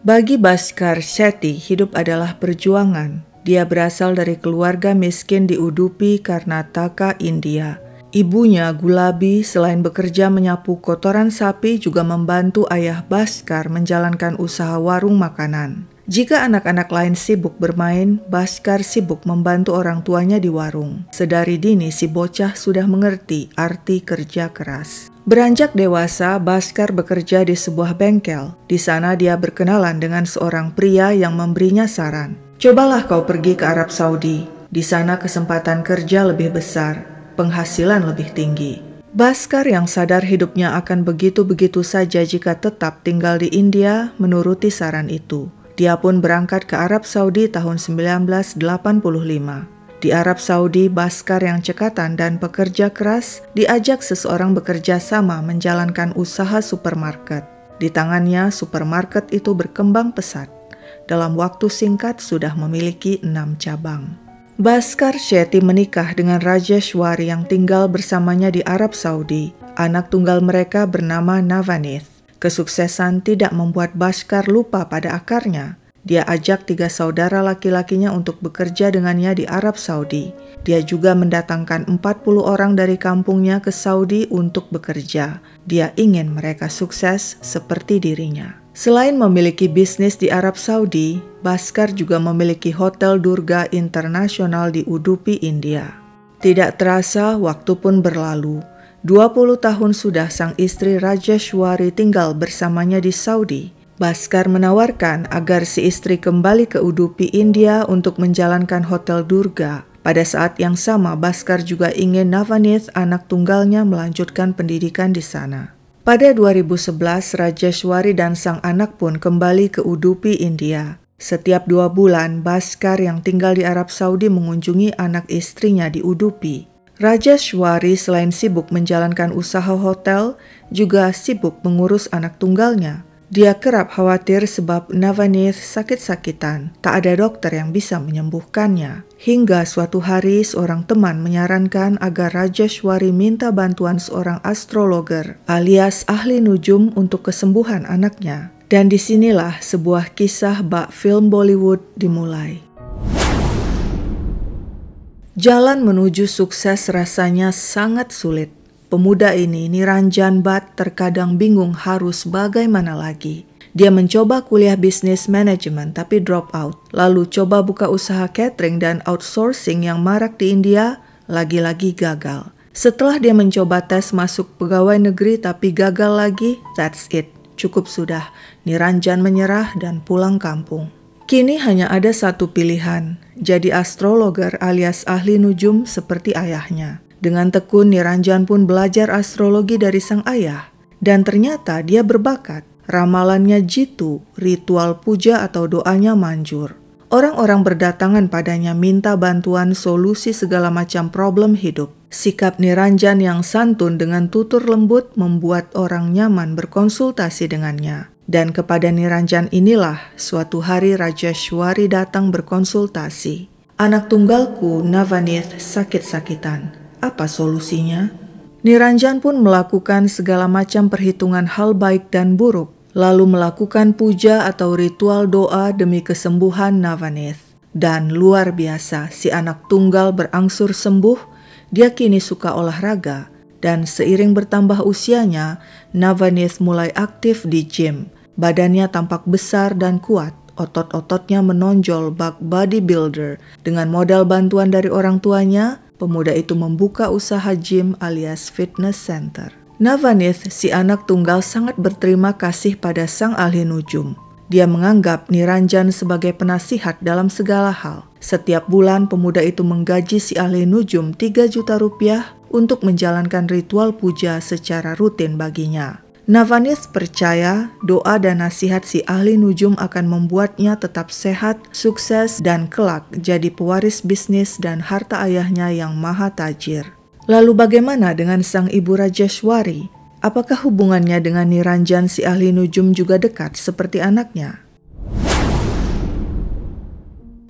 Bagi Bhaskar Shetty, hidup adalah perjuangan. Dia berasal dari keluarga miskin di Udupi, Karnataka, India. Ibunya, Gulabi, selain bekerja menyapu kotoran sapi, juga membantu ayah Bhaskar menjalankan usaha warung makanan. Jika anak-anak lain sibuk bermain, Bhaskar sibuk membantu orang tuanya di warung. Sedari dini si bocah sudah mengerti arti kerja keras. Beranjak dewasa, Bhaskar bekerja di sebuah bengkel. Di sana dia berkenalan dengan seorang pria yang memberinya saran. Cobalah kau pergi ke Arab Saudi. Di sana kesempatan kerja lebih besar, penghasilan lebih tinggi. Bhaskar yang sadar hidupnya akan begitu-begitu saja jika tetap tinggal di India menuruti saran itu. Dia pun berangkat ke Arab Saudi tahun 1985. Di Arab Saudi, Bhaskar yang cekatan dan pekerja keras diajak seseorang bekerja sama menjalankan usaha supermarket. Di tangannya, supermarket itu berkembang pesat. Dalam waktu singkat sudah memiliki 6 cabang. Bhaskar Shetty menikah dengan Rajeshwari yang tinggal bersamanya di Arab Saudi. Anak tunggal mereka bernama Navanith. Kesuksesan tidak membuat Bhaskar lupa pada akarnya. Dia ajak 3 saudara laki-lakinya untuk bekerja dengannya di Arab Saudi. Dia juga mendatangkan 40 orang dari kampungnya ke Saudi untuk bekerja. Dia ingin mereka sukses seperti dirinya. Selain memiliki bisnis di Arab Saudi, Bhaskar juga memiliki Hotel Durga Internasional di Udupi, India. Tidak terasa, waktu pun berlalu. 20 tahun sudah sang istri Rajeshwari tinggal bersamanya di Saudi. Bhaskar menawarkan agar si istri kembali ke Udupi, India untuk menjalankan Hotel Durga. Pada saat yang sama, Bhaskar juga ingin Navanith, anak tunggalnya, melanjutkan pendidikan di sana. Pada 2011, Rajeshwari dan sang anak pun kembali ke Udupi, India. Setiap 2 bulan, Bhaskar yang tinggal di Arab Saudi mengunjungi anak istrinya di Udupi. Rajeshwari selain sibuk menjalankan usaha hotel, juga sibuk mengurus anak tunggalnya. Dia kerap khawatir sebab Navanith sakit-sakitan, tak ada dokter yang bisa menyembuhkannya. Hingga suatu hari seorang teman menyarankan agar Rajeshwari minta bantuan seorang astrologer alias ahli nujum untuk kesembuhan anaknya. Dan disinilah sebuah kisah bak film Bollywood dimulai. Jalan menuju sukses rasanya sangat sulit. Pemuda ini, Niranjan Bhatt, terkadang bingung harus bagaimana lagi. Dia mencoba kuliah bisnis manajemen tapi drop out. Lalu coba buka usaha catering dan outsourcing yang marak di India, lagi-lagi gagal. Setelah dia mencoba tes masuk pegawai negeri tapi gagal lagi, that's it. Cukup sudah, Niranjan menyerah dan pulang kampung. Kini hanya ada satu pilihan, jadi astrologer alias ahli nujum seperti ayahnya. Dengan tekun, Niranjan pun belajar astrologi dari sang ayah. Dan ternyata dia berbakat. Ramalannya jitu, ritual puja atau doanya manjur. Orang-orang berdatangan padanya minta bantuan solusi segala macam problem hidup. Sikap Niranjan yang santun dengan tutur lembut membuat orang nyaman berkonsultasi dengannya. Dan kepada Niranjan inilah suatu hari Rajeshwari datang berkonsultasi. Anak tunggalku Navanith sakit-sakitan. Apa solusinya? Niranjan pun melakukan segala macam perhitungan hal baik dan buruk, lalu melakukan puja atau ritual doa demi kesembuhan Navanith. Dan luar biasa, si anak tunggal berangsur sembuh, dia kini suka olahraga, dan seiring bertambah usianya, Navanith mulai aktif di gym. Badannya tampak besar dan kuat, otot-ototnya menonjol bak bodybuilder. Dengan modal bantuan dari orang tuanya, pemuda itu membuka usaha gym alias fitness center. Navanith, si anak tunggal, sangat berterima kasih pada sang ahli nujum. Dia menganggap Niranjan sebagai penasihat dalam segala hal. Setiap bulan pemuda itu menggaji si ahli nujum 3 juta rupiah untuk menjalankan ritual puja secara rutin baginya. Navanith percaya doa dan nasihat si ahli nujum akan membuatnya tetap sehat, sukses, dan kelak jadi pewaris bisnis dan harta ayahnya yang maha tajir. Lalu bagaimana dengan sang ibu Rajeshwari? Apakah hubungannya dengan Niranjan si ahli nujum juga dekat seperti anaknya?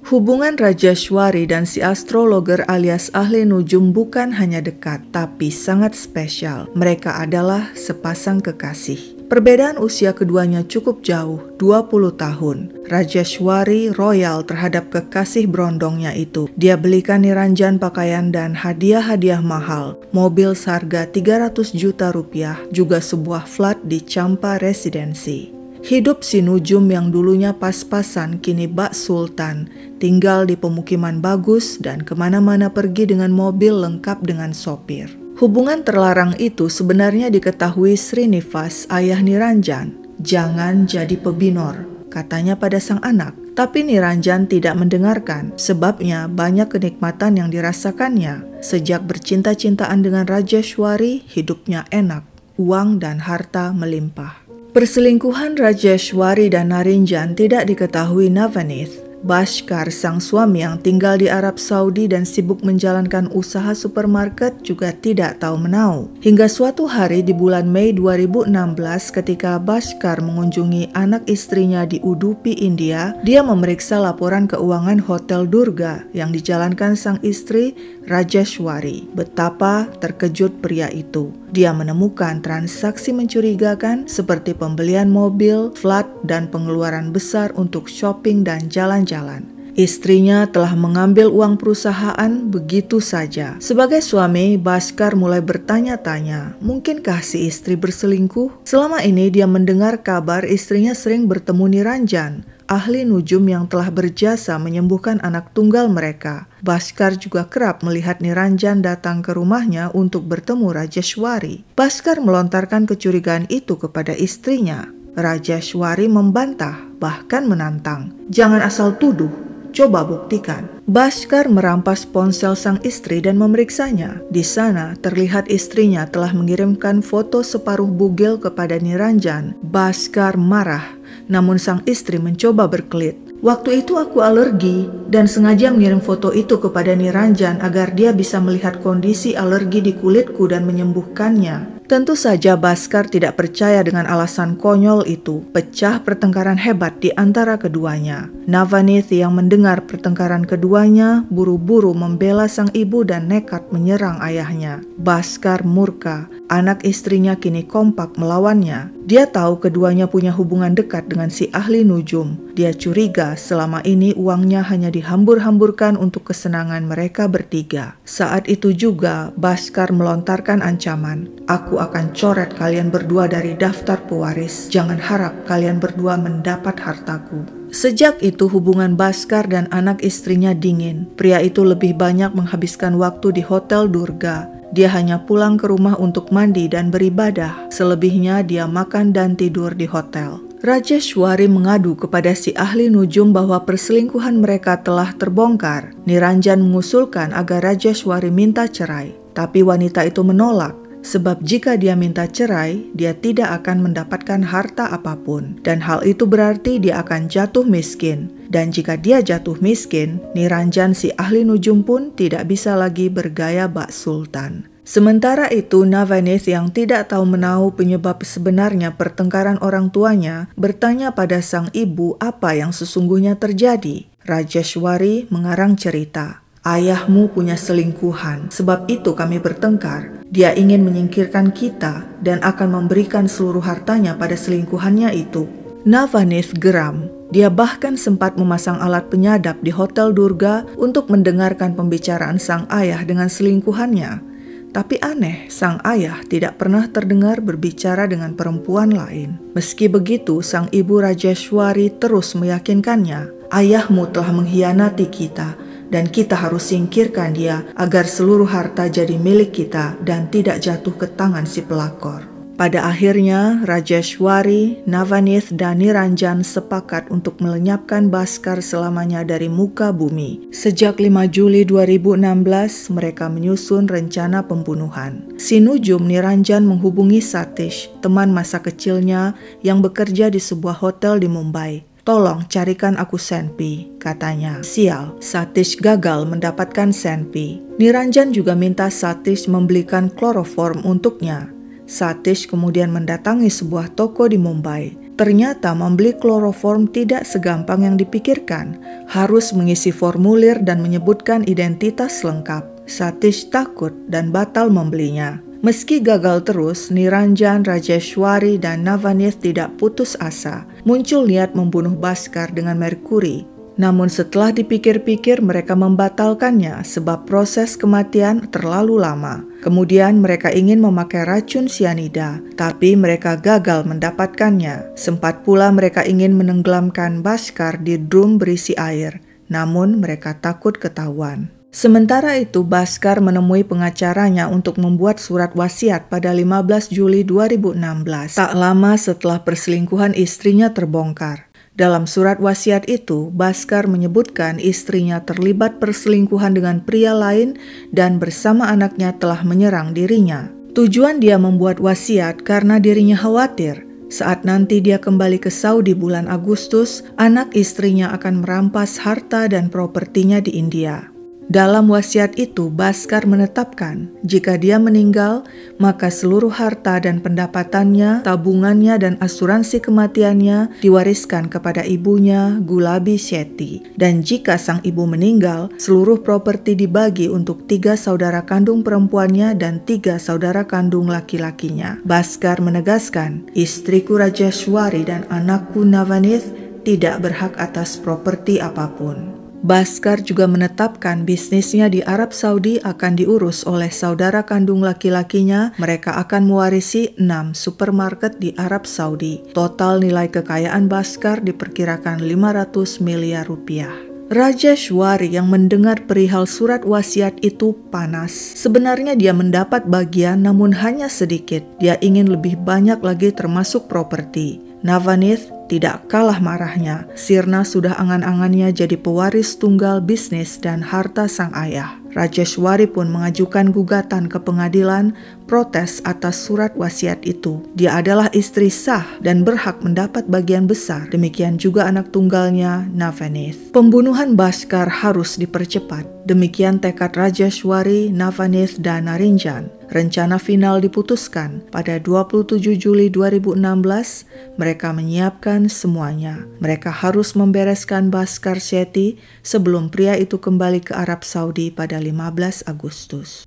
Hubungan Rajeshwari dan si astrologer alias ahli nujum bukan hanya dekat, tapi sangat spesial. Mereka adalah sepasang kekasih. Perbedaan usia keduanya cukup jauh, 20 tahun. Rajeshwari royal terhadap kekasih berondongnya itu. Dia belikan Niranjan pakaian dan hadiah-hadiah mahal, mobil seharga 300 juta rupiah, juga sebuah flat di Champa Residency. Hidup si Nujum yang dulunya pas-pasan kini bak sultan, tinggal di pemukiman bagus dan kemana-mana pergi dengan mobil lengkap dengan sopir. Hubungan terlarang itu sebenarnya diketahui Srinivas, ayah Niranjan. Jangan jadi pebinor, katanya pada sang anak. Tapi Niranjan tidak mendengarkan, sebabnya banyak kenikmatan yang dirasakannya. Sejak bercinta-cintaan dengan Rajeshwari, hidupnya enak, uang dan harta melimpah. Perselingkuhan Rajeshwari dan Niranjan tidak diketahui Navaneeth. Bhaskar, sang suami yang tinggal di Arab Saudi dan sibuk menjalankan usaha supermarket, juga tidak tahu menau. Hingga suatu hari di bulan Mei 2016 ketika Bhaskar mengunjungi anak istrinya di Udupi, India, dia memeriksa laporan keuangan Hotel Durga yang dijalankan sang istri Rajeshwari. Betapa terkejut pria itu. Dia menemukan transaksi mencurigakan seperti pembelian mobil, flat, dan pengeluaran besar untuk shopping dan jalan-jalan. Istrinya telah mengambil uang perusahaan begitu saja. Sebagai suami, Bhaskar mulai bertanya-tanya, mungkinkah si istri berselingkuh? Selama ini dia mendengar kabar istrinya sering bertemu Niranjan, ahli nujum yang telah berjasa menyembuhkan anak tunggal mereka. Bhaskar juga kerap melihat Niranjan datang ke rumahnya untuk bertemu Rajeshwari. Bhaskar melontarkan kecurigaan itu kepada istrinya. Rajeshwari membantah, bahkan menantang. Jangan asal tuduh, coba buktikan. Bhaskar merampas ponsel sang istri dan memeriksanya. Di sana terlihat istrinya telah mengirimkan foto separuh bugil kepada Niranjan. Bhaskar marah, namun sang istri mencoba berkelit. Waktu itu aku alergi dan sengaja mengirim foto itu kepada Niranjan agar dia bisa melihat kondisi alergi di kulitku dan menyembuhkannya. Tentu saja Bhaskar tidak percaya dengan alasan konyol itu. Pecah pertengkaran hebat di antara keduanya. Navaneeth yang mendengar pertengkaran keduanya buru-buru membela sang ibu dan nekat menyerang ayahnya. Bhaskar murka. Anak istrinya kini kompak melawannya. Dia tahu keduanya punya hubungan dekat dengan si ahli nujum. Dia curiga selama ini uangnya hanya dihambur-hamburkan untuk kesenangan mereka bertiga. Saat itu juga Bhaskar melontarkan ancaman. Aku akan coret kalian berdua dari daftar pewaris. Jangan harap kalian berdua mendapat hartaku. Sejak itu hubungan Bhaskar dan anak istrinya dingin. Pria itu lebih banyak menghabiskan waktu di Hotel Durga. Dia hanya pulang ke rumah untuk mandi dan beribadah. Selebihnya dia makan dan tidur di hotel. Rajeshwari mengadu kepada si ahli nujum bahwa perselingkuhan mereka telah terbongkar. Niranjan mengusulkan agar Rajeshwari minta cerai. Tapi wanita itu menolak. Sebab jika dia minta cerai, dia tidak akan mendapatkan harta apapun. Dan hal itu berarti dia akan jatuh miskin. Dan jika dia jatuh miskin, Niranjan si ahli nujum pun tidak bisa lagi bergaya bak sultan. Sementara itu, Navaneeth yang tidak tahu menahu penyebab sebenarnya pertengkaran orang tuanya, bertanya pada sang ibu apa yang sesungguhnya terjadi. Rajeshwari mengarang cerita. Ayahmu punya selingkuhan, sebab itu kami bertengkar. Dia ingin menyingkirkan kita dan akan memberikan seluruh hartanya pada selingkuhannya itu. Navaneeth geram. Dia bahkan sempat memasang alat penyadap di Hotel Durga untuk mendengarkan pembicaraan sang ayah dengan selingkuhannya. Tapi aneh, sang ayah tidak pernah terdengar berbicara dengan perempuan lain. Meski begitu, sang ibu Rajeshwari terus meyakinkannya, ayahmu telah mengkhianati kita dan kita harus singkirkan dia agar seluruh harta jadi milik kita dan tidak jatuh ke tangan si pelakor. Pada akhirnya, Rajeshwari, Navaneeth, dan Niranjan sepakat untuk melenyapkan Bhaskar selamanya dari muka bumi. Sejak 5 Juli 2016, mereka menyusun rencana pembunuhan. Si nujum Niranjan menghubungi Satish, teman masa kecilnya yang bekerja di sebuah hotel di Mumbai. Tolong carikan aku Senpi, katanya. Sial, Satish gagal mendapatkan Senpi. Niranjan juga minta Satish membelikan kloroform untuknya. Satish kemudian mendatangi sebuah toko di Mumbai. Ternyata membeli kloroform tidak segampang yang dipikirkan. Harus mengisi formulir dan menyebutkan identitas lengkap. Satish takut dan batal membelinya. Meski gagal terus, Niranjan, Rajeshwari, dan Navaneeth tidak putus asa. Muncul niat membunuh Bhaskar dengan merkuri. Namun setelah dipikir-pikir mereka membatalkannya sebab proses kematian terlalu lama. Kemudian mereka ingin memakai racun sianida, tapi mereka gagal mendapatkannya. Sempat pula mereka ingin menenggelamkan Bhaskar di drum berisi air, namun mereka takut ketahuan. Sementara itu, Bhaskar menemui pengacaranya untuk membuat surat wasiat pada 15 Juli 2016, tak lama setelah perselingkuhan istrinya terbongkar. Dalam surat wasiat itu, Bhaskar menyebutkan istrinya terlibat perselingkuhan dengan pria lain dan bersama anaknya telah menyerang dirinya. Tujuan dia membuat wasiat karena dirinya khawatir saat nanti dia kembali ke Saudi bulan Agustus, anak istrinya akan merampas harta dan propertinya di India. Dalam wasiat itu, Bhaskar menetapkan jika dia meninggal, maka seluruh harta dan pendapatannya, tabungannya, dan asuransi kematiannya diwariskan kepada ibunya, Gulabi Shetty. Dan jika sang ibu meninggal, seluruh properti dibagi untuk 3 saudara kandung perempuannya dan 3 saudara kandung laki-lakinya. Bhaskar menegaskan, istriku Rajeshwari dan anakku Navaneeth tidak berhak atas properti apapun. Bhaskar juga menetapkan bisnisnya di Arab Saudi akan diurus oleh saudara kandung laki-lakinya. Mereka akan mewarisi 6 supermarket di Arab Saudi. Total nilai kekayaan Bhaskar diperkirakan 500 miliar rupiah. Rajeshwari yang mendengar perihal surat wasiat itu panas. Sebenarnya dia mendapat bagian namun hanya sedikit. Dia ingin lebih banyak lagi termasuk properti. Navaneeth tidak kalah marahnya. Sirna sudah angan-angannya jadi pewaris tunggal bisnis dan harta sang ayah. Rajeshwari pun mengajukan gugatan ke pengadilan protes atas surat wasiat itu. Dia adalah istri sah dan berhak mendapat bagian besar. Demikian juga anak tunggalnya, Navaneeth. Pembunuhan Bhaskar harus dipercepat. Demikian tekad Rajeshwari, Navaneeth, dan Niranjan. Rencana final diputuskan pada 27 Juli 2016. Mereka menyiapkan semuanya. Mereka harus membereskan Bhaskar Shetty sebelum pria itu kembali ke Arab Saudi pada 15 Agustus.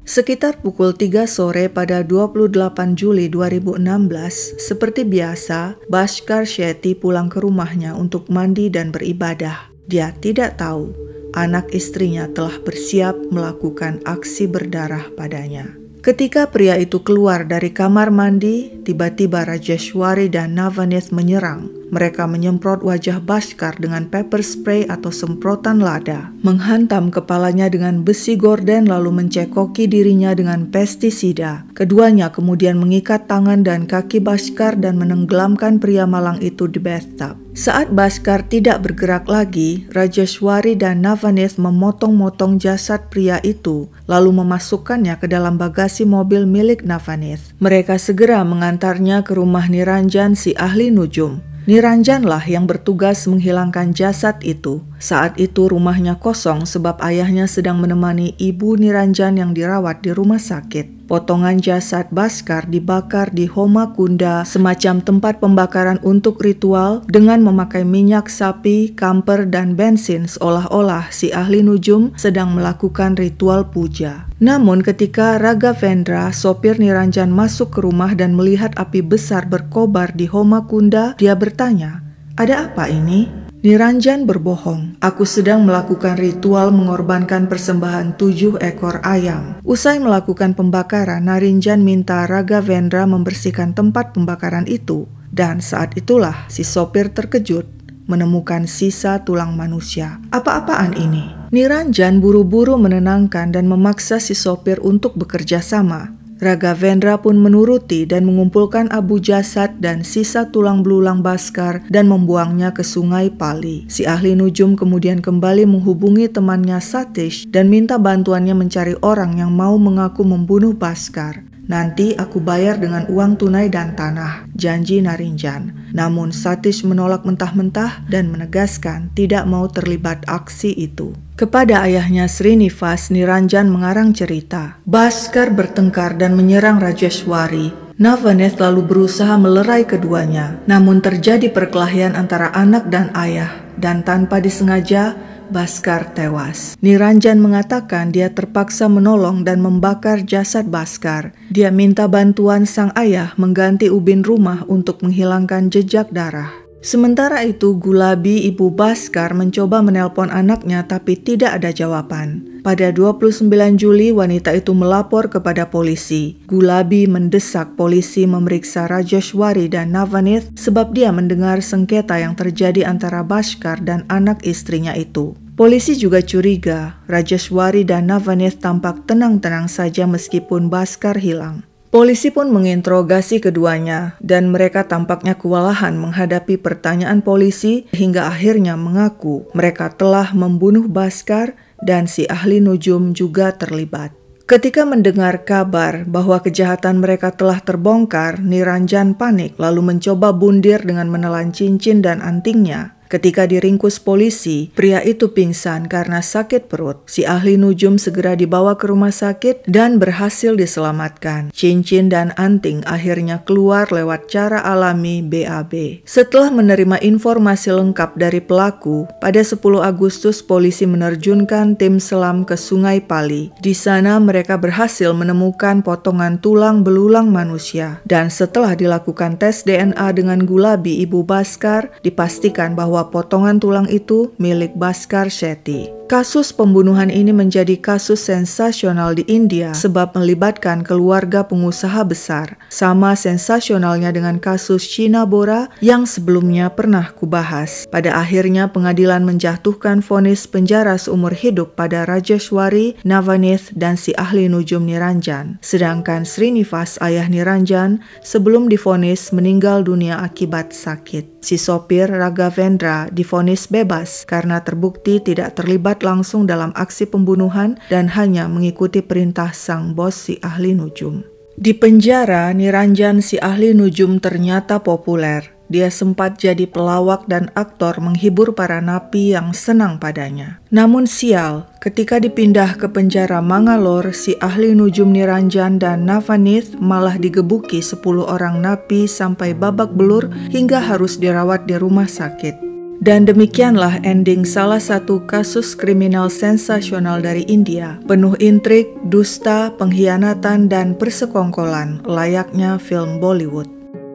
Sekitar pukul 3 sore pada 28 Juli 2016, seperti biasa, Bhaskar Shetty pulang ke rumahnya untuk mandi dan beribadah. Dia tidak tahu anak istrinya telah bersiap melakukan aksi berdarah padanya. Ketika pria itu keluar dari kamar mandi, tiba-tiba Rajeshwari dan Navaneeth menyerang. Mereka menyemprot wajah Bhaskar dengan pepper spray atau semprotan lada, menghantam kepalanya dengan besi gorden lalu mencekoki dirinya dengan pestisida. Keduanya kemudian mengikat tangan dan kaki Bhaskar dan menenggelamkan pria malang itu di bathtub. Saat Bhaskar tidak bergerak lagi, Rajeshwari dan Navaneeth memotong-motong jasad pria itu, lalu memasukkannya ke dalam bagasi mobil milik Navaneeth. Mereka segera mengantarnya ke rumah Niranjan, si ahli nujum. Niranjanlah yang bertugas menghilangkan jasad itu. Saat itu rumahnya kosong sebab ayahnya sedang menemani ibu Niranjan yang dirawat di rumah sakit. Potongan jasad Bhaskar dibakar di Homa Kunda, semacam tempat pembakaran untuk ritual, dengan memakai minyak sapi, kamper, dan bensin seolah-olah si ahli nujum sedang melakukan ritual puja. Namun ketika Raghavendra, sopir Niranjan, masuk ke rumah dan melihat api besar berkobar di Homa Kunda, dia bertanya, "Ada apa ini?" Niranjan berbohong, "Aku sedang melakukan ritual mengorbankan persembahan 7 ekor ayam." Usai melakukan pembakaran, Niranjan minta Raghavendra membersihkan tempat pembakaran itu. Dan saat itulah si sopir terkejut menemukan sisa tulang manusia. "Apa-apaan ini?" Niranjan buru-buru menenangkan dan memaksa si sopir untuk bekerja sama. Raghavendra pun menuruti dan mengumpulkan abu jasad dan sisa tulang belulang Bhaskar dan membuangnya ke sungai Pali. Si ahli nujum kemudian kembali menghubungi temannya Satish dan minta bantuannya mencari orang yang mau mengaku membunuh Bhaskar. "Nanti aku bayar dengan uang tunai dan tanah," janji Niranjan. Namun Satish menolak mentah-mentah dan menegaskan tidak mau terlibat aksi itu. Kepada ayahnya Srinivas, Niranjan mengarang cerita. Bhaskar bertengkar dan menyerang Rajeshwari. Navaneeth lalu berusaha melerai keduanya. Namun terjadi perkelahian antara anak dan ayah, dan tanpa disengaja Bhaskar tewas. Niranjan mengatakan dia terpaksa menolong dan membakar jasad Bhaskar. Dia minta bantuan sang ayah mengganti ubin rumah untuk menghilangkan jejak darah. Sementara itu, Gulabi, ibu Bhaskar, mencoba menelpon anaknya tapi tidak ada jawaban. Pada 29 Juli, wanita itu melapor kepada polisi. Gulabi mendesak polisi memeriksa Rajeshwari dan Navanith sebab dia mendengar sengketa yang terjadi antara Bhaskar dan anak istrinya itu. Polisi juga curiga, Rajeshwari dan Navanith tampak tenang-tenang saja meskipun Bhaskar hilang. Polisi pun menginterogasi keduanya dan mereka tampaknya kewalahan menghadapi pertanyaan polisi hingga akhirnya mengaku mereka telah membunuh Bhaskar dan si ahli nujum juga terlibat. Ketika mendengar kabar bahwa kejahatan mereka telah terbongkar, Niranjan panik lalu mencoba bundir dengan menelan cincin dan antingnya. Ketika diringkus polisi, pria itu pingsan karena sakit perut. Si ahli nujum segera dibawa ke rumah sakit dan berhasil diselamatkan. Cincin dan anting akhirnya keluar lewat cara alami BAB. Setelah menerima informasi lengkap dari pelaku, pada 10 Agustus polisi menerjunkan tim selam ke Sungai Pali. Di sana mereka berhasil menemukan potongan tulang belulang manusia. Dan setelah dilakukan tes DNA dengan Gulabi, ibu Bhaskar, dipastikan bahwa potongan tulang itu milik Bhaskar Shetty. Kasus pembunuhan ini menjadi kasus sensasional di India sebab melibatkan keluarga pengusaha besar. Sama sensasionalnya dengan kasus Sheena Bora yang sebelumnya pernah kubahas. Pada akhirnya pengadilan menjatuhkan vonis penjara seumur hidup pada Rajeshwari, Navanith, dan si ahli nujum Niranjan. Sedangkan Srinivas, ayah Niranjan, sebelum divonis meninggal dunia akibat sakit. Si sopir Raghavendra divonis bebas karena terbukti tidak terlibat langsung dalam aksi pembunuhan dan hanya mengikuti perintah sang bos si ahli nujum. Di penjara, Niranjan si ahli nujum ternyata populer. Dia sempat jadi pelawak dan aktor menghibur para napi yang senang padanya. Namun sial, ketika dipindah ke penjara Mangalore, si ahli nujum Niranjan dan Navanith malah digebuki 10 orang napi sampai babak belur hingga harus dirawat di rumah sakit. Dan demikianlah ending salah satu kasus kriminal sensasional dari India. Penuh intrik, dusta, pengkhianatan, dan persekongkolan layaknya film Bollywood.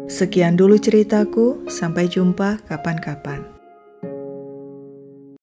Sekian dulu ceritaku, sampai jumpa kapan-kapan.